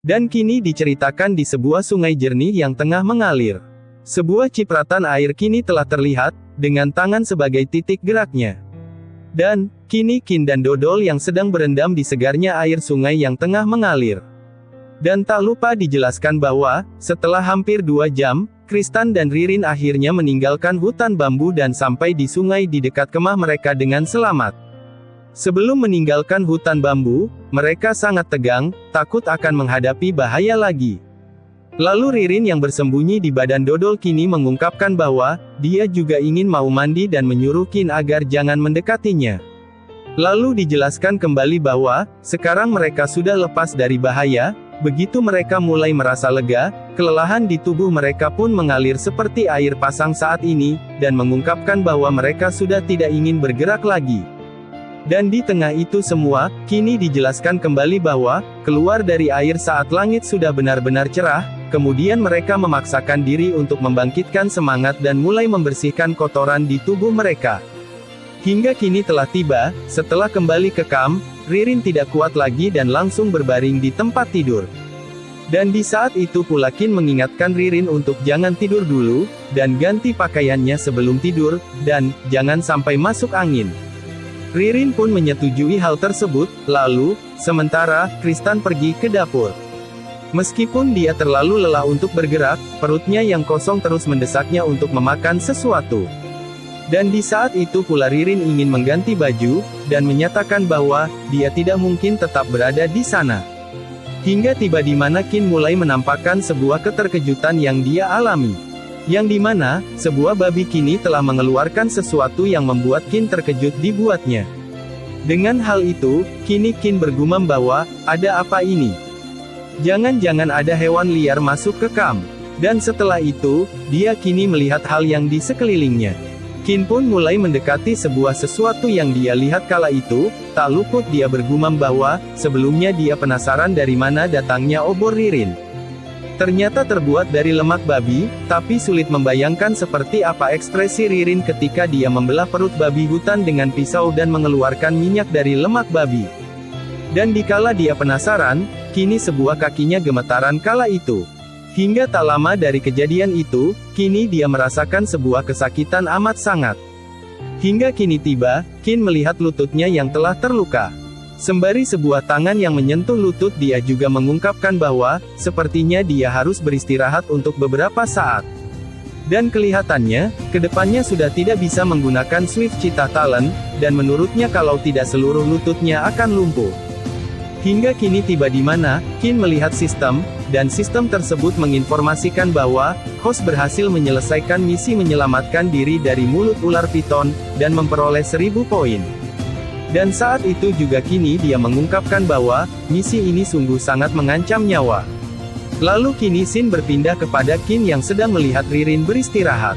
Dan kini diceritakan di sebuah sungai jernih yang tengah mengalir. Sebuah cipratan air kini telah terlihat, dengan tangan sebagai titik geraknya. Dan, kini Qin dan Dodol yang sedang berendam di segarnya air sungai yang tengah mengalir. Dan tak lupa dijelaskan bahwa, setelah hampir 2 jam, Kristan dan Ririn akhirnya meninggalkan hutan bambu dan sampai di sungai di dekat kemah mereka dengan selamat. Sebelum meninggalkan hutan bambu, mereka sangat tegang, takut akan menghadapi bahaya lagi. Lalu Ririn yang bersembunyi di badan Dodol kini mengungkapkan bahwa, dia juga ingin mau mandi dan menyuruh Qin agar jangan mendekatinya. Lalu dijelaskan kembali bahwa, sekarang mereka sudah lepas dari bahaya, begitu mereka mulai merasa lega, kelelahan di tubuh mereka pun mengalir seperti air pasang saat ini, dan mengungkapkan bahwa mereka sudah tidak ingin bergerak lagi. Dan di tengah itu semua, kini dijelaskan kembali bahwa, keluar dari air saat langit sudah benar-benar cerah, kemudian mereka memaksakan diri untuk membangkitkan semangat dan mulai membersihkan kotoran di tubuh mereka. Hingga kini telah tiba, setelah kembali ke kamp, Ririn tidak kuat lagi dan langsung berbaring di tempat tidur. Dan di saat itu pula Qin mengingatkan Ririn untuk jangan tidur dulu, dan ganti pakaiannya sebelum tidur, dan jangan sampai masuk angin. Ririn pun menyetujui hal tersebut, lalu, sementara, Kristan pergi ke dapur. Meskipun dia terlalu lelah untuk bergerak, perutnya yang kosong terus mendesaknya untuk memakan sesuatu. Dan di saat itu pula Ririn ingin mengganti baju, dan menyatakan bahwa, dia tidak mungkin tetap berada di sana. Hingga tiba di mana Qin mulai menampakkan sebuah keterkejutan yang dia alami. Yang dimana, sebuah babi kini telah mengeluarkan sesuatu yang membuat Qin terkejut dibuatnya. Dengan hal itu, kini Qin bergumam bahwa, ada apa ini? Jangan-jangan ada hewan liar masuk ke kamp. Dan setelah itu, dia kini melihat hal yang di sekelilingnya. Qin pun mulai mendekati sebuah sesuatu yang dia lihat kala itu, tak luput dia bergumam bahwa, sebelumnya dia penasaran dari mana datangnya obor Ririn. Ternyata terbuat dari lemak babi, tapi sulit membayangkan seperti apa ekspresi Ririn ketika dia membelah perut babi hutan dengan pisau dan mengeluarkan minyak dari lemak babi. Dan dikala dia penasaran, kini sebuah kakinya gemetaran kala itu. Hingga tak lama dari kejadian itu, kini dia merasakan sebuah kesakitan amat sangat. Hingga kini tiba, Qin melihat lututnya yang telah terluka. Sembari sebuah tangan yang menyentuh lutut dia juga mengungkapkan bahwa, sepertinya dia harus beristirahat untuk beberapa saat. Dan kelihatannya, kedepannya sudah tidak bisa menggunakan Swift Cheetah Talent, dan menurutnya kalau tidak seluruh lututnya akan lumpuh. Hingga kini tiba di mana, Qin melihat sistem, dan sistem tersebut menginformasikan bahwa, host berhasil menyelesaikan misi menyelamatkan diri dari mulut ular piton, dan memperoleh 1000 poin. Dan saat itu juga kini dia mengungkapkan bahwa, misi ini sungguh sangat mengancam nyawa. Lalu kini Xin berpindah kepada Qin yang sedang melihat Ririn beristirahat.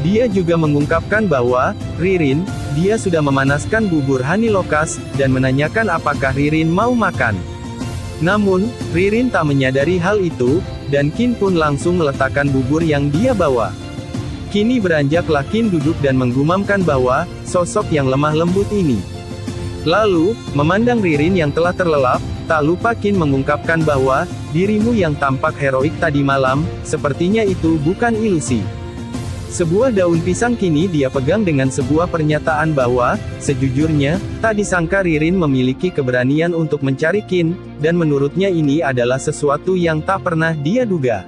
Dia juga mengungkapkan bahwa, Ririn, dia sudah memanaskan bubur honey lokas, dan menanyakan apakah Ririn mau makan. Namun, Ririn tak menyadari hal itu, dan Qin pun langsung meletakkan bubur yang dia bawa. Kini beranjaklah Qin duduk dan menggumamkan bahwa, sosok yang lemah lembut ini. Lalu, memandang Ririn yang telah terlelap, tak lupa Qin mengungkapkan bahwa, dirimu yang tampak heroik tadi malam, sepertinya itu bukan ilusi. Sebuah daun pisang kini dia pegang dengan sebuah pernyataan bahwa, sejujurnya, tak disangka Ririn memiliki keberanian untuk mencari Qin, dan menurutnya ini adalah sesuatu yang tak pernah dia duga.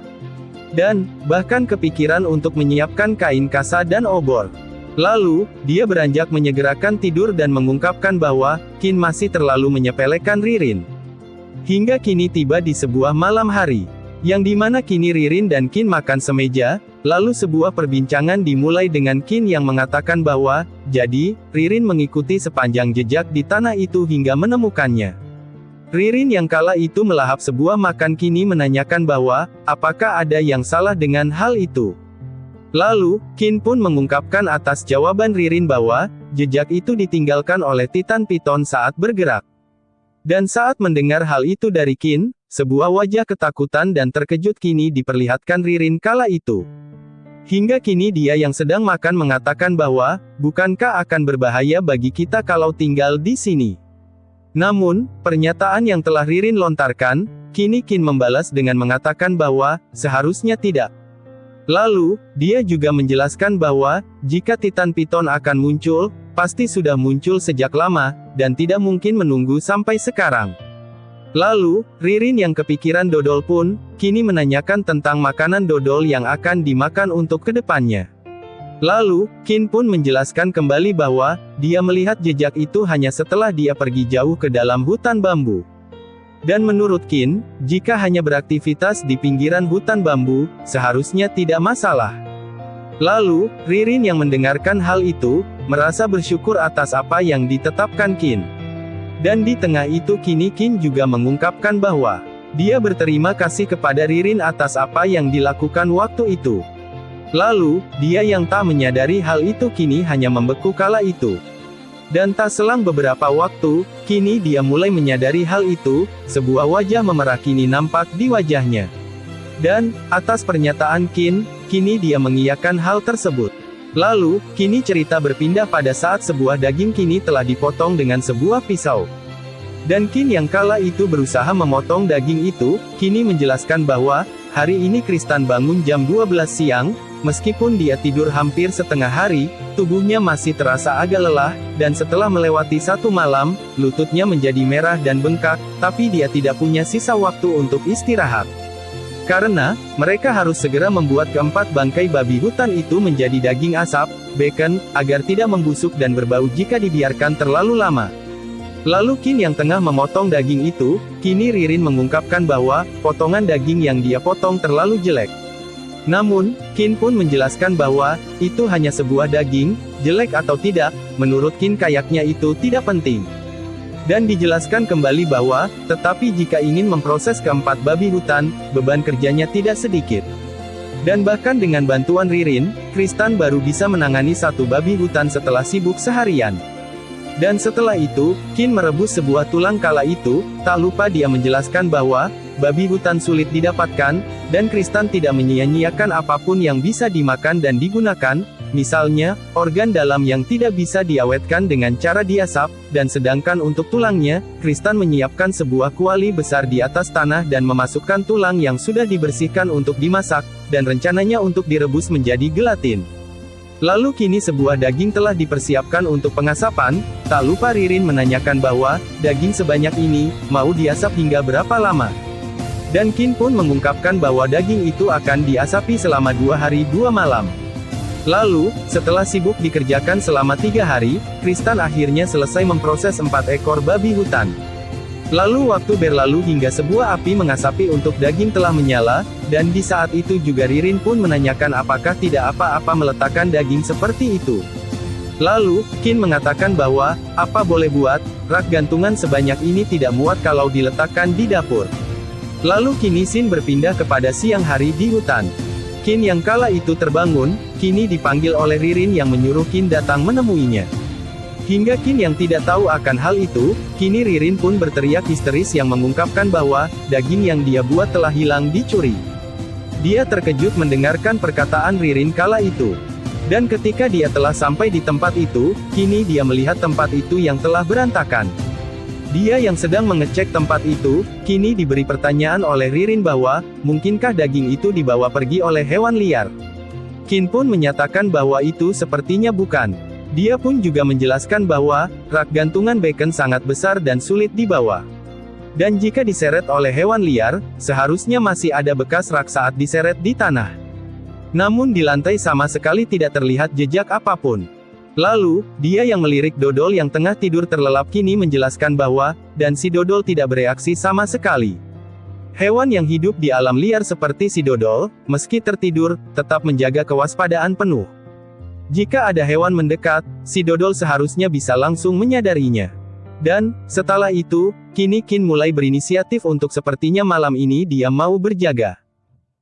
Dan, bahkan kepikiran untuk menyiapkan kain kasa dan obor. Lalu, dia beranjak menyegerakan tidur dan mengungkapkan bahwa, Qin masih terlalu menyepelekan Ririn. Hingga kini tiba di sebuah malam hari, yang dimana kini Ririn dan Qin makan semeja, lalu sebuah perbincangan dimulai dengan Qin yang mengatakan bahwa, jadi, Ririn mengikuti sepanjang jejak di tanah itu hingga menemukannya. Ririn yang kala itu melahap sebuah makan kini menanyakan bahwa, apakah ada yang salah dengan hal itu? Lalu, Qin pun mengungkapkan atas jawaban Ririn bahwa, jejak itu ditinggalkan oleh Titan Piton saat bergerak. Dan saat mendengar hal itu dari Qin, sebuah wajah ketakutan dan terkejut kini diperlihatkan Ririn kala itu. Hingga kini dia yang sedang makan mengatakan bahwa, bukankah akan berbahaya bagi kita kalau tinggal di sini? Namun, pernyataan yang telah Ririn lontarkan, kini Qin membalas dengan mengatakan bahwa, seharusnya tidak. Lalu, dia juga menjelaskan bahwa, jika Titan Piton akan muncul, pasti sudah muncul sejak lama, dan tidak mungkin menunggu sampai sekarang. Lalu, Ririn yang kepikiran dodol pun, kini menanyakan tentang makanan dodol yang akan dimakan untuk kedepannya. Lalu, Qin pun menjelaskan kembali bahwa, dia melihat jejak itu hanya setelah dia pergi jauh ke dalam hutan bambu. Dan menurut Qin, jika hanya beraktivitas di pinggiran hutan bambu, seharusnya tidak masalah. Lalu, Ririn yang mendengarkan hal itu, merasa bersyukur atas apa yang ditetapkan Qin. Dan di tengah itu kini Qin juga mengungkapkan bahwa, dia berterima kasih kepada Ririn atas apa yang dilakukan waktu itu. Lalu, dia yang tak menyadari hal itu kini hanya membeku kala itu. Dan tak selang beberapa waktu, kini dia mulai menyadari hal itu, sebuah wajah memerah kini nampak di wajahnya. Dan, atas pernyataan Qin, kini dia mengiyakan hal tersebut. Lalu, kini cerita berpindah pada saat sebuah daging kini telah dipotong dengan sebuah pisau. Dan Qin yang kala itu berusaha memotong daging itu, kini menjelaskan bahwa, hari ini Kristan bangun jam 12 siang, meskipun dia tidur hampir setengah hari, tubuhnya masih terasa agak lelah, dan setelah melewati satu malam, lututnya menjadi merah dan bengkak, tapi dia tidak punya sisa waktu untuk istirahat. Karena, mereka harus segera membuat keempat bangkai babi hutan itu menjadi daging asap, bacon, agar tidak membusuk dan berbau jika dibiarkan terlalu lama. Lalu Qin yang tengah memotong daging itu, kini Ririn mengungkapkan bahwa, potongan daging yang dia potong terlalu jelek. Namun, Qin pun menjelaskan bahwa, itu hanya sebuah daging, jelek atau tidak, menurut Qin kayaknya itu tidak penting. Dan dijelaskan kembali bahwa, tetapi jika ingin memproses keempat babi hutan, beban kerjanya tidak sedikit. Dan bahkan dengan bantuan Ririn, Kristan baru bisa menangani satu babi hutan setelah sibuk seharian. Dan setelah itu, Qin merebus sebuah tulang kala itu, tak lupa dia menjelaskan bahwa, babi hutan sulit didapatkan, dan Kristan tidak menyia-nyiakan apapun yang bisa dimakan dan digunakan, misalnya, organ dalam yang tidak bisa diawetkan dengan cara diasap, dan sedangkan untuk tulangnya, Kristan menyiapkan sebuah kuali besar di atas tanah dan memasukkan tulang yang sudah dibersihkan untuk dimasak, dan rencananya untuk direbus menjadi gelatin. Lalu kini sebuah daging telah dipersiapkan untuk pengasapan, tak lupa Ririn menanyakan bahwa, daging sebanyak ini, mau diasap hingga berapa lama? Dan Qin pun mengungkapkan bahwa daging itu akan diasapi selama 2 hari 2 malam. Lalu, setelah sibuk dikerjakan selama 3 hari, Kristan akhirnya selesai memproses 4 ekor babi hutan. Lalu waktu berlalu hingga sebuah api mengasapi untuk daging telah menyala, dan di saat itu juga Ririn pun menanyakan apakah tidak apa-apa meletakkan daging seperti itu. Lalu, Qin mengatakan bahwa, apa boleh buat, rak gantungan sebanyak ini tidak muat kalau diletakkan di dapur. Lalu kini Sin berpindah kepada siang hari di hutan. Qin yang kala itu terbangun, kini dipanggil oleh Ririn yang menyuruh Qin datang menemuinya. Hingga Qin yang tidak tahu akan hal itu, kini Ririn pun berteriak histeris yang mengungkapkan bahwa, daging yang dia buat telah hilang dicuri. Dia terkejut mendengarkan perkataan Ririn kala itu. Dan ketika dia telah sampai di tempat itu, kini dia melihat tempat itu yang telah berantakan. Dia yang sedang mengecek tempat itu, kini diberi pertanyaan oleh Ririn bahwa, mungkinkah daging itu dibawa pergi oleh hewan liar? Qin pun menyatakan bahwa itu sepertinya bukan. Dia pun juga menjelaskan bahwa, rak gantungan bacon sangat besar dan sulit dibawa. Dan jika diseret oleh hewan liar, seharusnya masih ada bekas rak saat diseret di tanah. Namun di lantai sama sekali tidak terlihat jejak apapun. Lalu, dia yang melirik dodol yang tengah tidur terlelap kini menjelaskan bahwa, dan si dodol tidak bereaksi sama sekali. Hewan yang hidup di alam liar seperti si dodol, meski tertidur, tetap menjaga kewaspadaan penuh. Jika ada hewan mendekat, si dodol seharusnya bisa langsung menyadarinya. Dan, setelah itu, kini Qin mulai berinisiatif untuk sepertinya malam ini dia mau berjaga.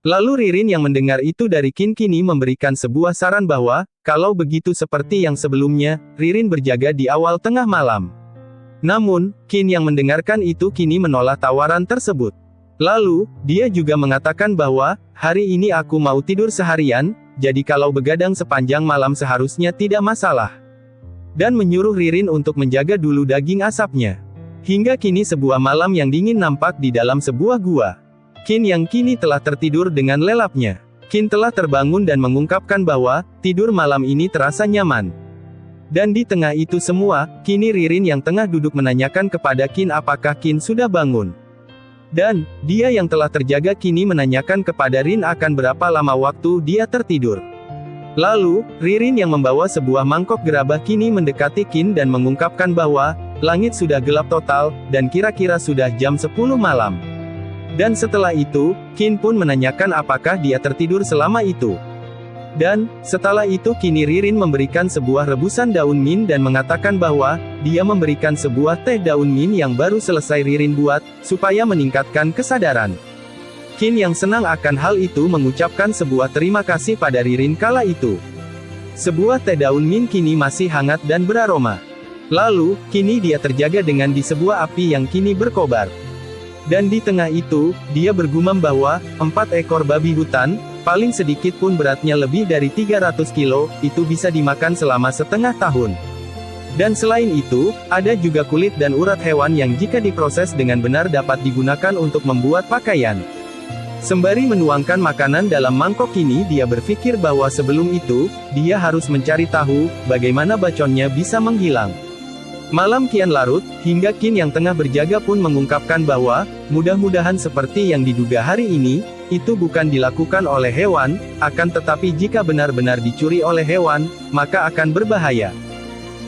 Lalu Ririn yang mendengar itu dari Qin kini memberikan sebuah saran bahwa, kalau begitu seperti yang sebelumnya, Ririn berjaga di awal tengah malam. Namun, Qin yang mendengarkan itu kini menolak tawaran tersebut. Lalu, dia juga mengatakan bahwa, hari ini aku mau tidur seharian, jadi kalau begadang sepanjang malam seharusnya tidak masalah. Dan menyuruh Ririn untuk menjaga dulu daging asapnya. Hingga kini sebuah malam yang dingin nampak di dalam sebuah gua. Qin yang kini telah tertidur dengan lelapnya. Qin telah terbangun dan mengungkapkan bahwa, tidur malam ini terasa nyaman. Dan di tengah itu semua, kini Ririn yang tengah duduk menanyakan kepada Qin apakah Qin sudah bangun. Dan, dia yang telah terjaga kini menanyakan kepada Rin akan berapa lama waktu dia tertidur. Lalu, Ririn yang membawa sebuah mangkok gerabah kini mendekati Qin dan mengungkapkan bahwa, langit sudah gelap total, dan kira-kira sudah jam 10 malam. Dan setelah itu, Qin pun menanyakan apakah dia tertidur selama itu. Dan, setelah itu kini Ririn memberikan sebuah rebusan daun mint dan mengatakan bahwa, dia memberikan sebuah teh daun mint yang baru selesai Ririn buat, supaya meningkatkan kesadaran. Qin yang senang akan hal itu mengucapkan sebuah terima kasih pada Ririn kala itu. Sebuah teh daun mint kini masih hangat dan beraroma. Lalu, kini dia terjaga dengan di sebuah api yang kini berkobar. Dan di tengah itu, dia bergumam bahwa, 4 ekor babi hutan, paling sedikit pun beratnya lebih dari 300 kilo, itu bisa dimakan selama setengah tahun. Dan selain itu, ada juga kulit dan urat hewan yang jika diproses dengan benar dapat digunakan untuk membuat pakaian. Sembari menuangkan makanan dalam mangkok ini dia berpikir bahwa sebelum itu, dia harus mencari tahu, bagaimana baconnya bisa menghilang. Malam kian larut, hingga Qin yang tengah berjaga pun mengungkapkan bahwa, mudah-mudahan seperti yang diduga hari ini, itu bukan dilakukan oleh hewan, akan tetapi jika benar-benar dicuri oleh hewan, maka akan berbahaya.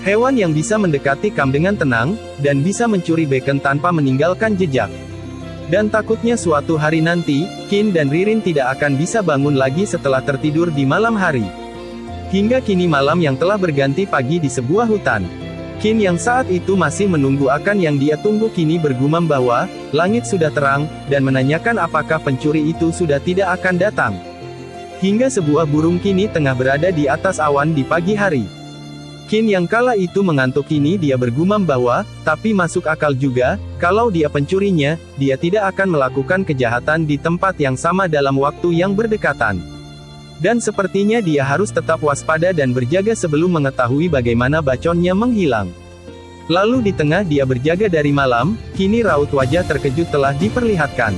Hewan yang bisa mendekati Kam dengan tenang, dan bisa mencuri bacon tanpa meninggalkan jejak. Dan takutnya suatu hari nanti, Qin dan Ririn tidak akan bisa bangun lagi setelah tertidur di malam hari. Hingga kini malam yang telah berganti pagi di sebuah hutan. Qin yang saat itu masih menunggu akan yang dia tunggu kini bergumam bahwa, langit sudah terang, dan menanyakan apakah pencuri itu sudah tidak akan datang. Hingga sebuah burung kini tengah berada di atas awan di pagi hari. Qin yang kala itu mengantuk kini dia bergumam bahwa, tapi masuk akal juga, kalau dia pencurinya, dia tidak akan melakukan kejahatan di tempat yang sama dalam waktu yang berdekatan. Dan sepertinya dia harus tetap waspada dan berjaga sebelum mengetahui bagaimana baconnya menghilang. Lalu di tengah dia berjaga dari malam, kini raut wajah terkejut telah diperlihatkan.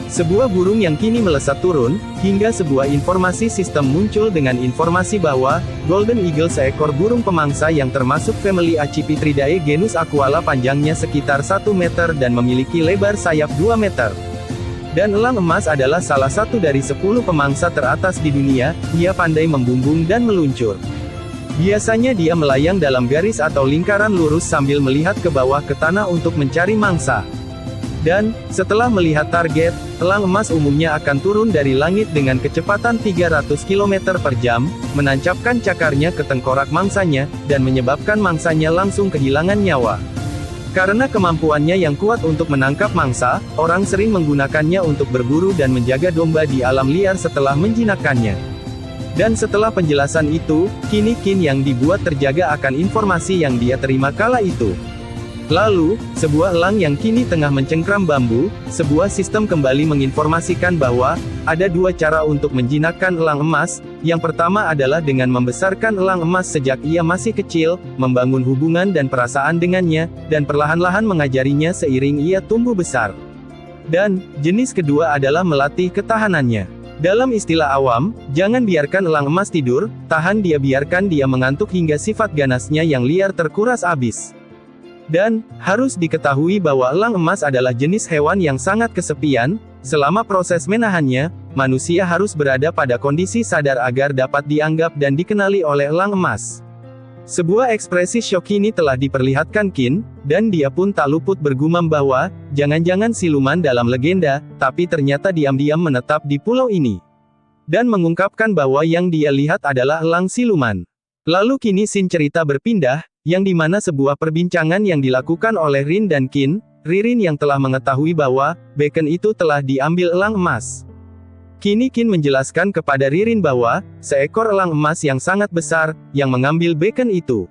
Sebuah burung yang kini melesat turun, hingga sebuah informasi sistem muncul dengan informasi bahwa, Golden Eagle seekor burung pemangsa yang termasuk famili Accipitridae genus Aquala panjangnya sekitar 1 meter dan memiliki lebar sayap 2 meter. Dan elang emas adalah salah satu dari 10 pemangsa teratas di dunia, ia pandai membumbung dan meluncur. Biasanya dia melayang dalam garis atau lingkaran lurus sambil melihat ke bawah ke tanah untuk mencari mangsa. Dan, setelah melihat target, elang emas umumnya akan turun dari langit dengan kecepatan 300 km per jam, menancapkan cakarnya ke tengkorak mangsanya, dan menyebabkan mangsanya langsung kehilangan nyawa. Karena kemampuannya yang kuat untuk menangkap mangsa, orang sering menggunakannya untuk berburu dan menjaga domba di alam liar setelah menjinakkannya. Dan setelah penjelasan itu, kini Qin yang dibuat terjaga akan informasi yang dia terima kala itu. Lalu, sebuah elang yang kini tengah mencengkram bambu, sebuah sistem kembali menginformasikan bahwa, ada 2 cara untuk menjinakkan elang emas. Yang pertama adalah dengan membesarkan elang emas sejak ia masih kecil, membangun hubungan dan perasaan dengannya, dan perlahan-lahan mengajarinya seiring ia tumbuh besar. Dan, jenis kedua adalah melatih ketahanannya. Dalam istilah awam, jangan biarkan elang emas tidur, biarkan dia mengantuk hingga sifat ganasnya yang liar terkuras habis. Dan, harus diketahui bahwa elang emas adalah jenis hewan yang sangat kesepian. Selama proses menahannya, manusia harus berada pada kondisi sadar agar dapat dianggap dan dikenali oleh elang emas. Sebuah ekspresi syok ini telah diperlihatkan Qin, dan dia pun tak luput bergumam bahwa, jangan-jangan siluman dalam legenda, tapi ternyata diam-diam menetap di pulau ini. Dan mengungkapkan bahwa yang dia lihat adalah elang siluman. Lalu kini scene cerita berpindah, yang dimana sebuah perbincangan yang dilakukan oleh Rin dan Qin, Ririn yang telah mengetahui bahwa, bacon itu telah diambil elang emas. Kini Qin menjelaskan kepada Ririn bahwa, seekor elang emas yang sangat besar, yang mengambil bacon itu.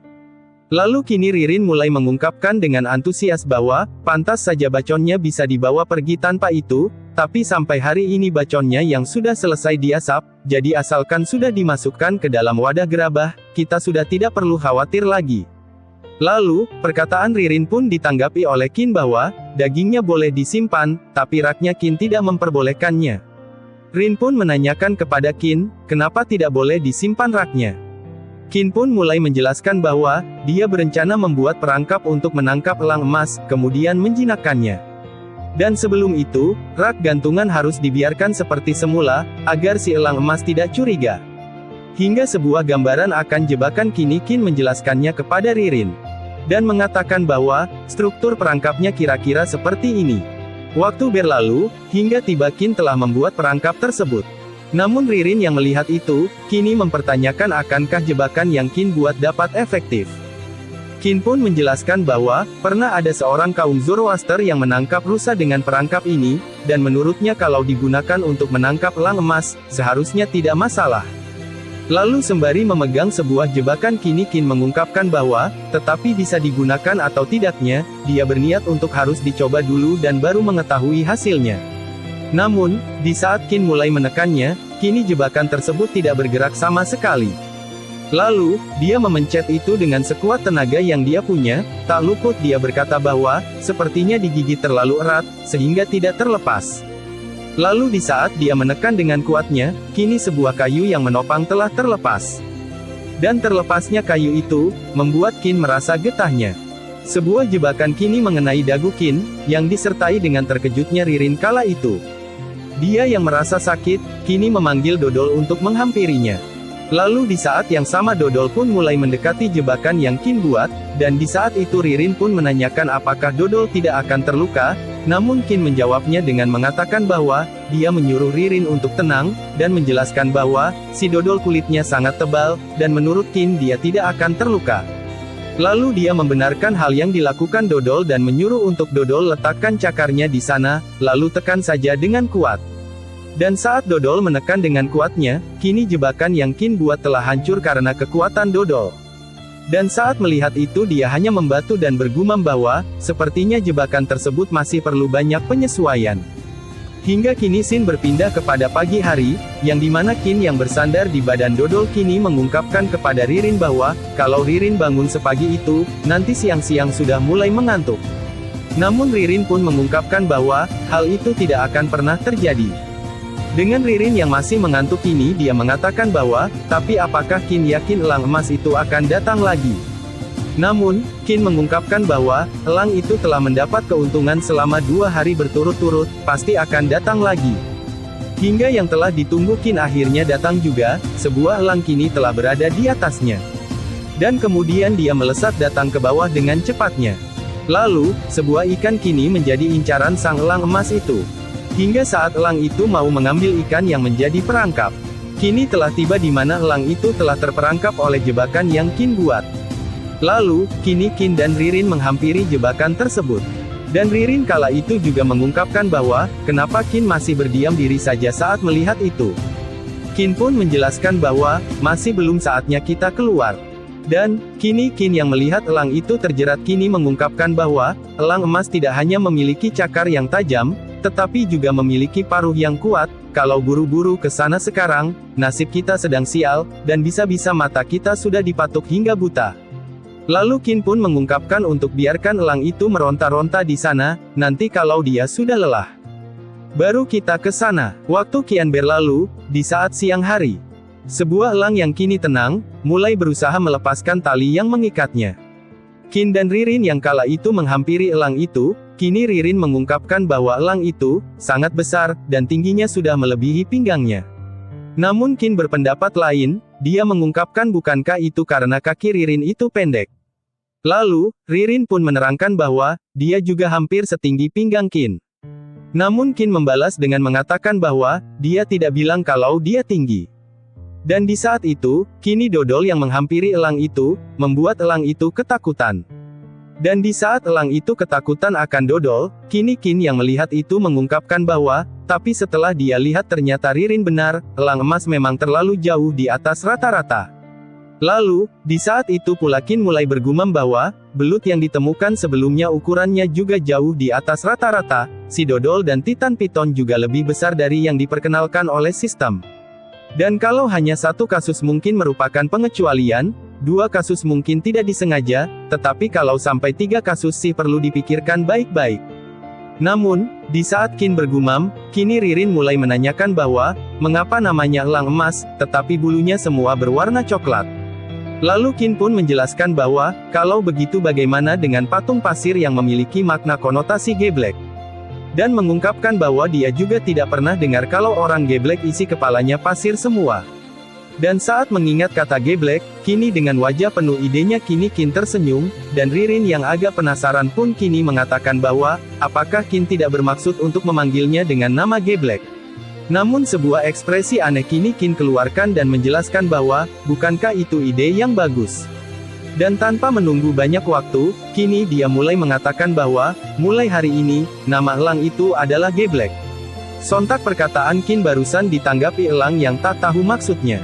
Lalu kini Ririn mulai mengungkapkan dengan antusias bahwa, pantas saja baconnya bisa dibawa pergi tanpa itu, tapi sampai hari ini baconnya yang sudah selesai diasap, jadi asalkan sudah dimasukkan ke dalam wadah gerabah, kita sudah tidak perlu khawatir lagi. Lalu, perkataan Ririn pun ditanggapi oleh Qin bahwa, dagingnya boleh disimpan, tapi raknya Qin tidak memperbolehkannya. Rin pun menanyakan kepada Qin, kenapa tidak boleh disimpan raknya. Qin pun mulai menjelaskan bahwa, dia berencana membuat perangkap untuk menangkap elang emas, kemudian menjinakkannya. Dan sebelum itu, rak gantungan harus dibiarkan seperti semula, agar si elang emas tidak curiga. Hingga sebuah gambaran akan jebakan kini Qin menjelaskannya kepada Ririn. Dan mengatakan bahwa, struktur perangkapnya kira-kira seperti ini. Waktu berlalu, hingga tiba Qin telah membuat perangkap tersebut. Namun Ririn yang melihat itu, kini mempertanyakan akankah jebakan yang Qin buat dapat efektif. Qin pun menjelaskan bahwa, pernah ada seorang kaum Zoroaster yang menangkap rusa dengan perangkap ini, dan menurutnya kalau digunakan untuk menangkap elang emas, seharusnya tidak masalah. Lalu sembari memegang sebuah jebakan kini Qin mengungkapkan bahwa, tetapi bisa digunakan atau tidaknya, dia berniat untuk harus dicoba dulu dan baru mengetahui hasilnya. Namun, di saat Qin mulai menekannya, kini jebakan tersebut tidak bergerak sama sekali. Lalu, dia memencet itu dengan sekuat tenaga yang dia punya, tak luput dia berkata bahwa, sepertinya digigit terlalu erat, sehingga tidak terlepas. Lalu di saat dia menekan dengan kuatnya, kini sebuah kayu yang menopang telah terlepas. Dan terlepasnya kayu itu, membuat Qin merasa getahnya. Sebuah jebakan kini mengenai dagu Qin, yang disertai dengan terkejutnya Ririn kala itu. Dia yang merasa sakit, kini memanggil Dodol untuk menghampirinya. Lalu di saat yang sama Dodol pun mulai mendekati jebakan yang Qin buat, dan di saat itu Ririn pun menanyakan apakah Dodol tidak akan terluka, namun Qin menjawabnya dengan mengatakan bahwa, dia menyuruh Ririn untuk tenang, dan menjelaskan bahwa, si Dodol kulitnya sangat tebal, dan menurut Qin dia tidak akan terluka. Lalu dia membenarkan hal yang dilakukan Dodol dan menyuruh untuk Dodol letakkan cakarnya di sana, lalu tekan saja dengan kuat. Dan saat Dodol menekan dengan kuatnya, kini jebakan yang Qin buat telah hancur karena kekuatan Dodol. Dan saat melihat itu dia hanya membatu dan bergumam bahwa, sepertinya jebakan tersebut masih perlu banyak penyesuaian. Hingga kini scene berpindah kepada pagi hari, yang dimana Qin yang bersandar di badan Dodol kini mengungkapkan kepada Ririn bahwa, kalau Ririn bangun sepagi itu, nanti siang-siang sudah mulai mengantuk. Namun Ririn pun mengungkapkan bahwa, hal itu tidak akan pernah terjadi. Dengan Ririn yang masih mengantuk ini dia mengatakan bahwa, tapi apakah Qin yakin elang emas itu akan datang lagi? Namun, Qin mengungkapkan bahwa, elang itu telah mendapat keuntungan selama 2 hari berturut-turut, pasti akan datang lagi. Hingga yang telah ditunggu Qin akhirnya datang juga, sebuah elang kini telah berada di atasnya. Dan kemudian dia melesat datang ke bawah dengan cepatnya. Lalu, sebuah ikan kini menjadi incaran sang elang emas itu. Hingga saat elang itu mau mengambil ikan yang menjadi perangkap. Kini telah tiba di mana elang itu telah terperangkap oleh jebakan yang Qin buat. Lalu, kini Qin dan Ririn menghampiri jebakan tersebut. Dan Ririn kala itu juga mengungkapkan bahwa, kenapa Qin masih berdiam diri saja saat melihat itu. Qin pun menjelaskan bahwa, masih belum saatnya kita keluar. Dan, kini Qin yang melihat elang itu terjerat kini mengungkapkan bahwa, elang emas tidak hanya memiliki cakar yang tajam, tetapi juga memiliki paruh yang kuat. Kalau buru-buru ke sana sekarang, nasib kita sedang sial, dan bisa-bisa mata kita sudah dipatuk hingga buta. Lalu Qin pun mengungkapkan untuk biarkan elang itu meronta-ronta di sana, nanti kalau dia sudah lelah, baru kita ke sana. Waktu kian berlalu, di saat siang hari, sebuah elang yang kini tenang, mulai berusaha melepaskan tali yang mengikatnya. Qin dan Ririn yang kala itu menghampiri elang itu, kini Ririn mengungkapkan bahwa elang itu, sangat besar, dan tingginya sudah melebihi pinggangnya. Namun Qin berpendapat lain, dia mengungkapkan bukankah itu karena kaki Ririn itu pendek. Lalu, Ririn pun menerangkan bahwa, dia juga hampir setinggi pinggang Qin. Namun Qin membalas dengan mengatakan bahwa, dia tidak bilang kalau dia tinggi. Dan di saat itu, kini Dodol yang menghampiri elang itu, membuat elang itu ketakutan. Dan di saat elang itu ketakutan akan Dodol, kini Qin yang melihat itu mengungkapkan bahwa, tapi setelah dia lihat ternyata Ririn benar, elang emas memang terlalu jauh di atas rata-rata. Lalu, di saat itu pula Qin mulai bergumam bahwa, belut yang ditemukan sebelumnya ukurannya juga jauh di atas rata-rata, si Dodol dan Titan Piton juga lebih besar dari yang diperkenalkan oleh sistem. Dan kalau hanya satu kasus mungkin merupakan pengecualian, 2 kasus mungkin tidak disengaja, tetapi kalau sampai 3 kasus sih perlu dipikirkan baik-baik. Namun, di saat Qin bergumam, kini Ririn mulai menanyakan bahwa, mengapa namanya elang emas, tetapi bulunya semua berwarna coklat. Lalu Qin pun menjelaskan bahwa, kalau begitu bagaimana dengan patung pasir yang memiliki makna konotasi geblek. Dan mengungkapkan bahwa dia juga tidak pernah dengar kalau orang geblek isi kepalanya pasir semua. Dan saat mengingat kata geblek, kini dengan wajah penuh idenya kini Qin tersenyum, dan Ririn yang agak penasaran pun kini mengatakan bahwa, apakah Qin tidak bermaksud untuk memanggilnya dengan nama geblek. Namun sebuah ekspresi aneh kini Qin keluarkan dan menjelaskan bahwa, bukankah itu ide yang bagus? Dan tanpa menunggu banyak waktu, kini dia mulai mengatakan bahwa, mulai hari ini, nama elang itu adalah geblek. Sontak perkataan Qin barusan ditanggapi elang yang tak tahu maksudnya.